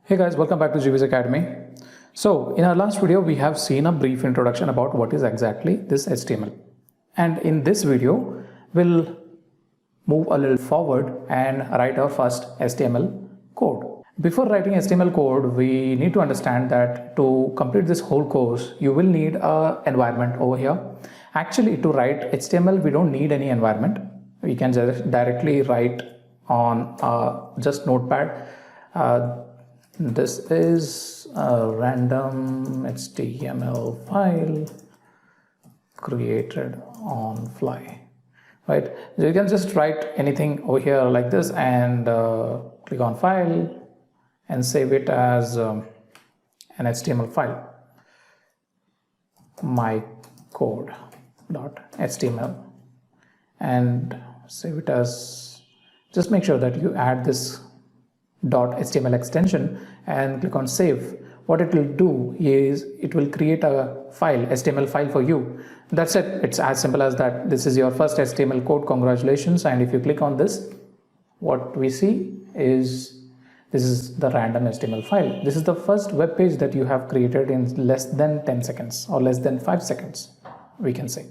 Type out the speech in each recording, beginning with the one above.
Hey guys, welcome back to GWiz Academy. So in our last video, we have seen a brief introduction about what is exactly this HTML. And in this video, we'll move a little forward and write our first HTML code. Before writing HTML code, we need to understand that to complete this whole course, you will need an environment over here. Actually, to write HTML, we don't need any environment. We can just directly write on just Notepad. This is a random HTML file created on fly, right? So you can just write anything over here like this and click on file and save it as an HTML file, my code.html, and save it as, just make sure that you add this .html extension and click on save. What it will do is it will create a file, HTML file for you. That's it. It's as simple as that. This is your first HTML code. Congratulations. And if you click on this, what we see is this is the random HTML file. This is the first web page that you have created in less than 10 seconds or less than 5 seconds, we can say.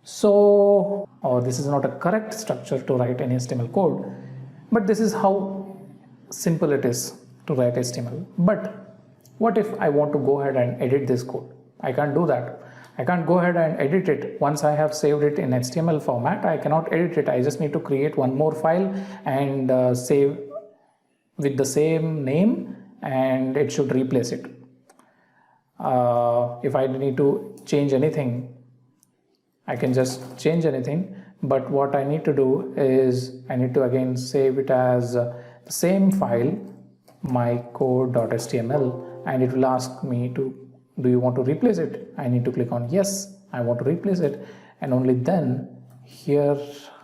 So, this is not a correct structure to write any HTML code, but this is how simple it is to write HTML. But what if I want to go ahead and edit this code? I can't do that. I can't go ahead and edit it. Once I have saved it in HTML format, I cannot edit it. I just need to create one more file and save with the same name, and it should replace it. If I need to change anything, I can just change anything. But what I need to do is I need to again save it as the same file, my code.html, and it will ask me to, do you want to replace it? I need to click on yes, I want to replace it, and only then here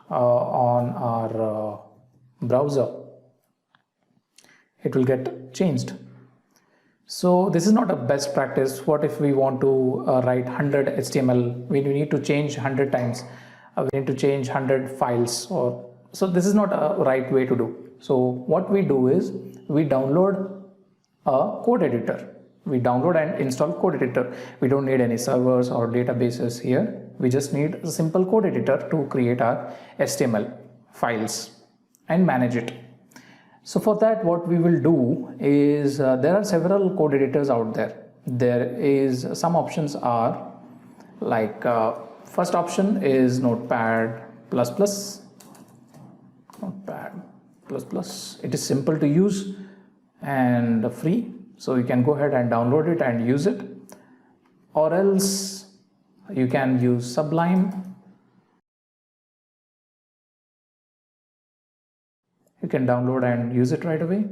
on our browser it will get changed. So this is not a best practice. What if we want to write 100 HTML? We need to change 100 times. We need to change 100 files, so this is not a right way to do. So what we do is we download a code editor. We download and install code editor. We don't need any servers or databases here. We just need a simple code editor to create our HTML files and manage it. So for that, what we will do is there are several code editors out there. There is some options are like first option is Notepad++. It is simple to use and free, so you can go ahead and download it and use it, or else you can use Sublime. You can download and use it right away.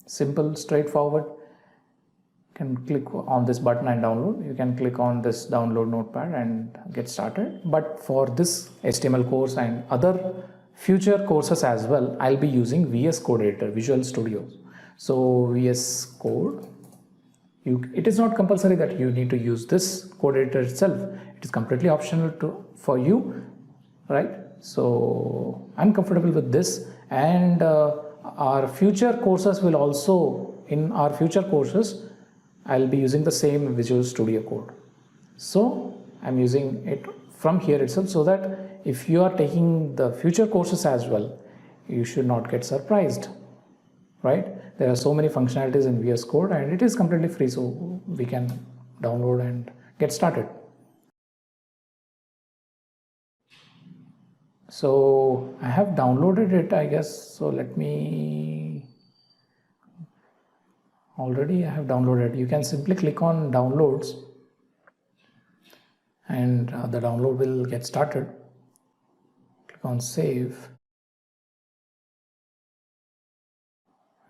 Simple, straightforward. You can click on this button and download. You can click on this download Notepad and get started. But for this HTML course and other future courses as well, I'll be using VS Code Editor, Visual Studio. So VS Code, it is not compulsory that you need to use this code editor itself. It is completely optional for you, right? So I'm comfortable with this, and our future courses will also, in our future courses, I'll be using the same Visual Studio Code. So I'm using it from here itself, so that if you are taking the future courses as well, you should not get surprised, right? There are so many functionalities in VS Code, and it is completely free, so we can download and get started. So I have downloaded it, I guess. So let me, already I have downloaded. You can simply click on downloads and the download will get started. Click on save.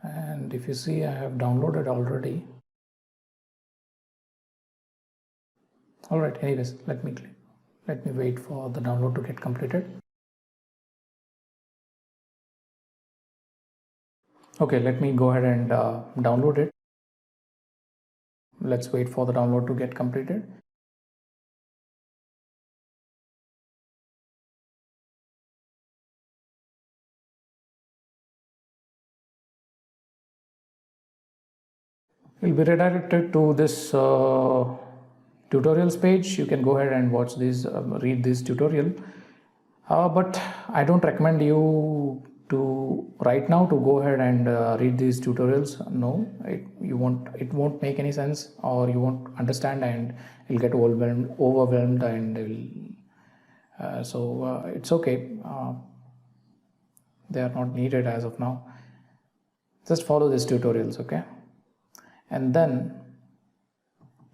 And if you see, I have downloaded already. All right, anyways, let me wait for the download to get completed. Okay, let me go ahead and download it. Let's wait for the download to get completed. You'll be redirected to this tutorials page. You can go ahead and watch this, read this tutorial. But I don't recommend you to right now to go ahead and read these tutorials. No, it won't make any sense, or you won't understand, and you'll get overwhelmed, and it's okay. They are not needed as of now. Just follow these tutorials, okay? And then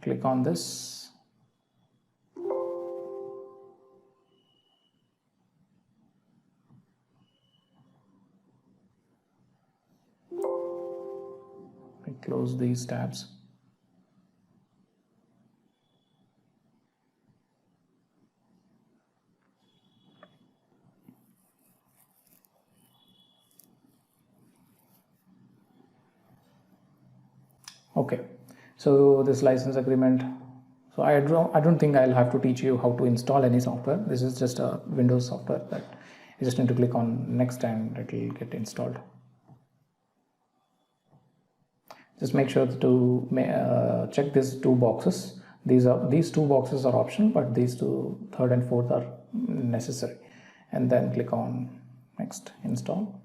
click on this. Close these tabs. Okay, so this license agreement. So I don't think I'll have to teach you how to install any software. This is just a Windows software that you just need to click on next and it will get installed. Just make sure to check these two boxes. These two boxes are optional, but these two, third and fourth, are necessary. And then click on next, install.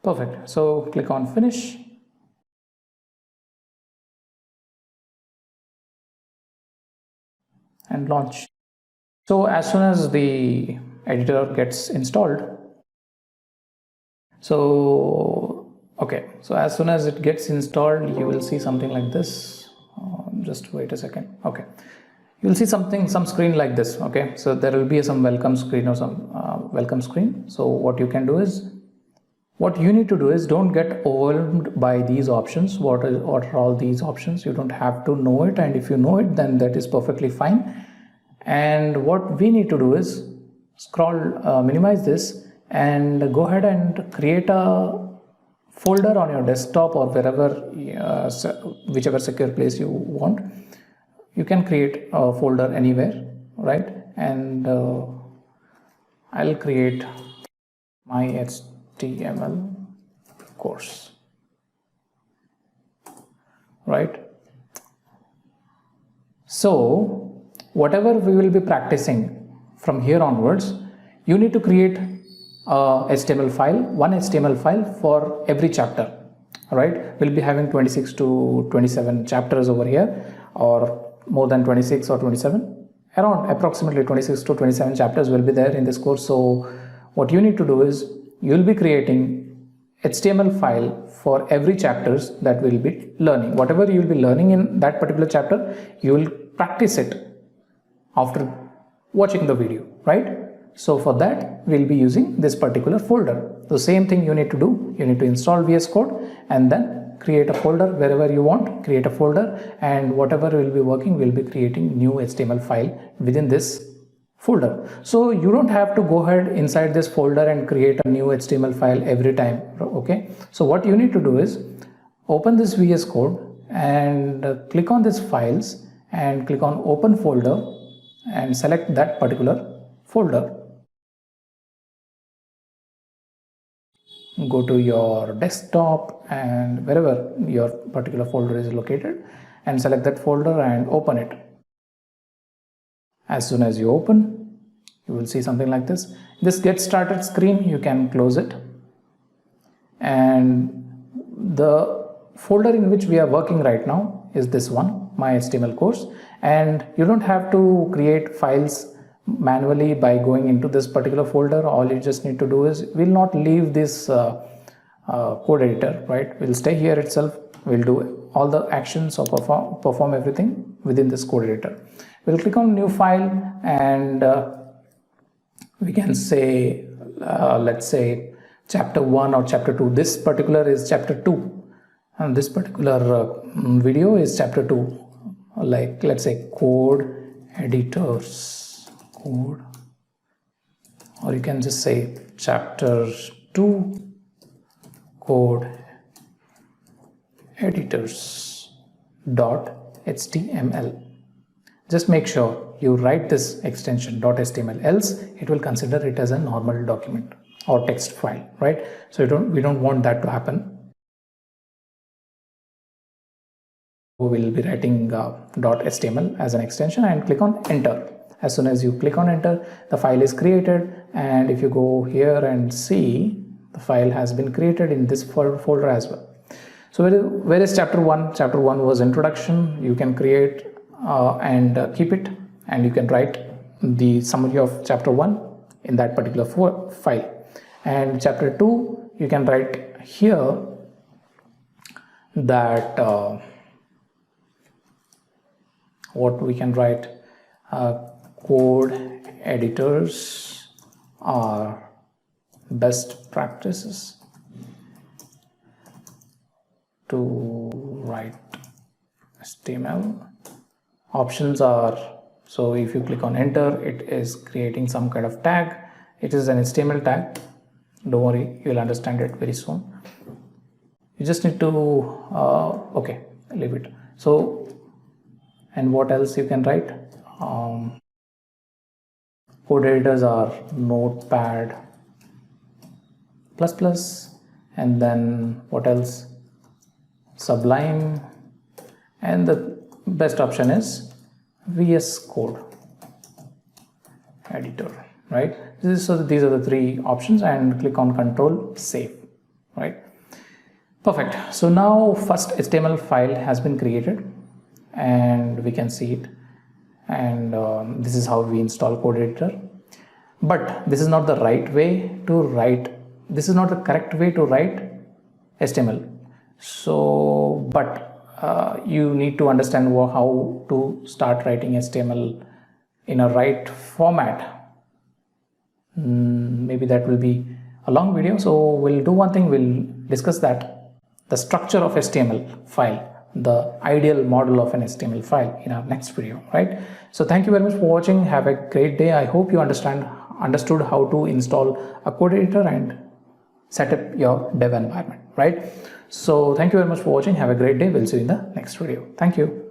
Perfect. So click on finish. And launch. So as soon as the editor gets installed, so as soon as it gets installed, you will see something like this. Just wait a second. Okay, you'll see some screen like this. Okay, so there will be some welcome screen or some welcome screen. So what you need to do is don't get overwhelmed by these options. What are all these options? You don't have to know it, and if you know it, then that is perfectly fine. And what we need to do is minimize this, and go ahead and create a folder on your desktop or wherever, whichever secure place you want. You can create a folder anywhere, right? And I'll create my HTML course, right? So whatever we will be practicing from here onwards, you need to create a HTML file, one HTML file for every chapter. All right, we'll be having 26 to 27 chapters over here, or more than 26 or 27, around approximately 26 to 27 chapters will be there in this course. So what you need to do is you'll be creating HTML file for every chapters that we'll be learning. Whatever you'll be learning in that particular chapter, you will practice it after watching the video, right? So for that, we'll be using this particular folder. The same thing you need to do. You need to install VS Code and then create a folder wherever you want, create a folder, and whatever will be working, we'll be creating new HTML file within this folder. So you don't have to go ahead inside this folder and create a new HTML file every time, okay? So what you need to do is open this VS Code and click on this files and click on open folder and select that particular folder. Go to your desktop and wherever your particular folder is located and select that folder and open it. As soon as you open, you will see something like this. This get started screen, you can close it. And the folder in which we are working right now is this one, my HTML course. And you don't have to create files manually by going into this particular folder. All you just need to do is, we'll not leave this code editor, right? We'll stay here itself. We'll do all the actions or perform everything within this code editor. We'll click on new file and we can say, let's say chapter 1 or chapter 2. This particular is chapter 2 and this particular video is chapter 2. Like, let's say code editors, code, or you can just say chapter 2 code editors .html. Just make sure you write this extension .html, else it will consider it as a normal document or text file, right? So we don't want that to happen. We will be writing .html as an extension and click on enter. As soon as you click on enter, the file is created, and if you go here and see, the file has been created in this folder as well. So where is chapter 1? Chapter 1 was introduction. You can create and keep it, and you can write the summary of chapter 1 in that particular file. And chapter 2, you can write here that what we can write, code editors are best practices to write HTML. Options are, so if you click on enter, it is creating some kind of tag. It is an HTML tag. Don't worry, you'll understand it very soon. You just need to okay, leave it. So, and what else you can write? Code editors are Notepad++, and then what else? Sublime, and the best option is VS Code editor, right? So these are the three options, and click on Control Save, right? Perfect. So now first HTML file has been created and we can see it, and this is how we install code editor. But this is not the right way to write, this is not the correct way to write HTML. So but you need to understand how to start writing HTML in a right format. Maybe that will be a long video, so we'll do one thing, we'll discuss that, the structure of HTML file, the ideal model of an HTML file in our next video, right? So thank you very much for watching. Have a great day. I hope you understood how to install a code editor and set up your dev environment, right? So thank you very much for watching. Have a great day. We'll see you in the next video. Thank you.